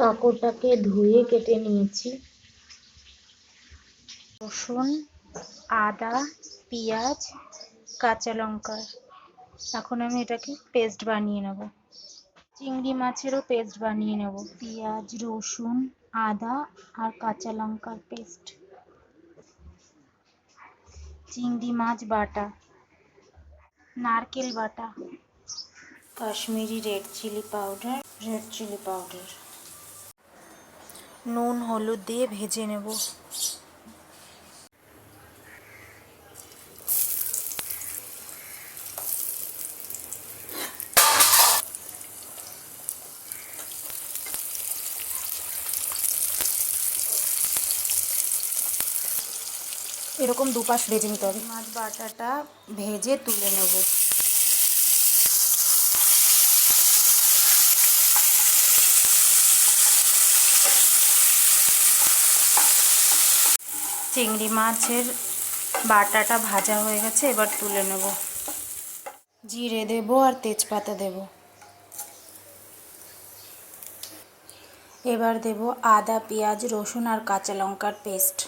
কাঁকরটাকে ধুয়ে কেটে নিয়েছি। রসুন, আদা, পেঁয়াজ, কাঁচা লঙ্কা। এখন আমি এটাকে পেস্ট বানিয়ে নেব। চিংড়ি মাছেরও পেস্ট বানিয়ে নেব। পেঁয়াজ, রসুন, আদা আর কাঁচা লঙ্কার পেস্ট। চিংড়ি মাছ বাটা, নারকেল বাটা, কাশ্মীরি রেড চিলি পাউডার, নুন হলুদ দিয়ে ভেজে নেব। এরকম দুপাশ ভেজে নিতে হবে। মাছ বাটাটা ভেজে তুলে নেব। চিংড়ি মাছের বাটাটা ভাজা হয়ে গেছে, এবার তুলে নেব। জিরে দেব আর তেজপাতা দেব। এবার দেব আদা, পেঁয়াজ, রসুন আর কাঁচা লঙ্কার পেস্ট।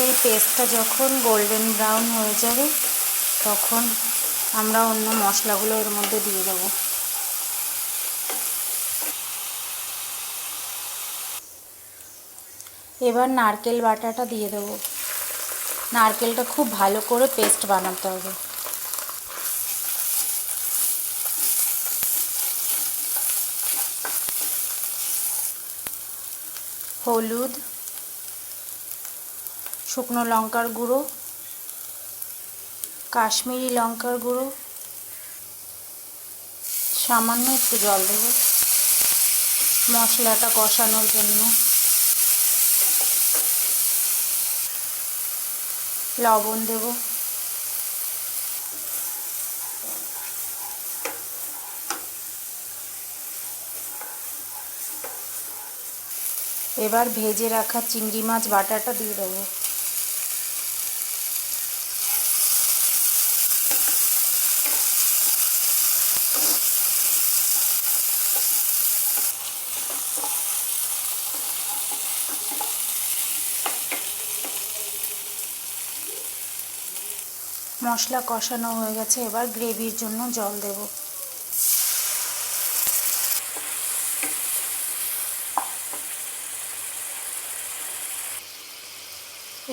এই পেস্টটা যখন গোল্ডেন ব্রাউন হয়ে যাবে তখন আমরা অন্য মশলাগুলো এর মধ্যে দিয়ে দেব। এবার নারকেল বাটাটা দিয়ে দেব। নারকেলটা খুব ভালো করে পেস্ট বানাতে হবে। হলুদ, শুকনো লঙ্কার গুঁড়ো, কাশ্মীরি লঙ্কার গুঁড়ো, সামান্য একটু জল দেব মশলাটা কষানোর জন্য, লবণ দেব, এবার ভেজে রাখা চিংড়ি মাছ বাটাটা দিয়ে দেবো। মশলা কষানো হয়ে গেছে, এবার গ্রেভির জন্য জল দেব।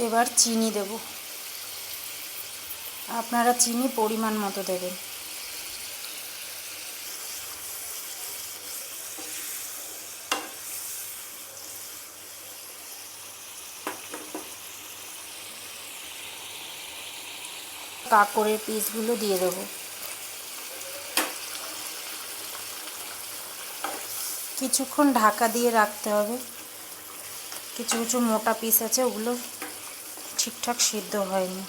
এবার চিনি দেব। আপনারা চিনি পরিমাণ মতো দেবেন। কাঁকড়ের পিসগুলো দিয়ে দেব। কিছুক্ষণ ঢাকা দিয়ে রাখতে হবে। কিছু কিছু মোটা পিস আছে, ওগুলো ঠিকঠাক সিদ্ধ হয়নি।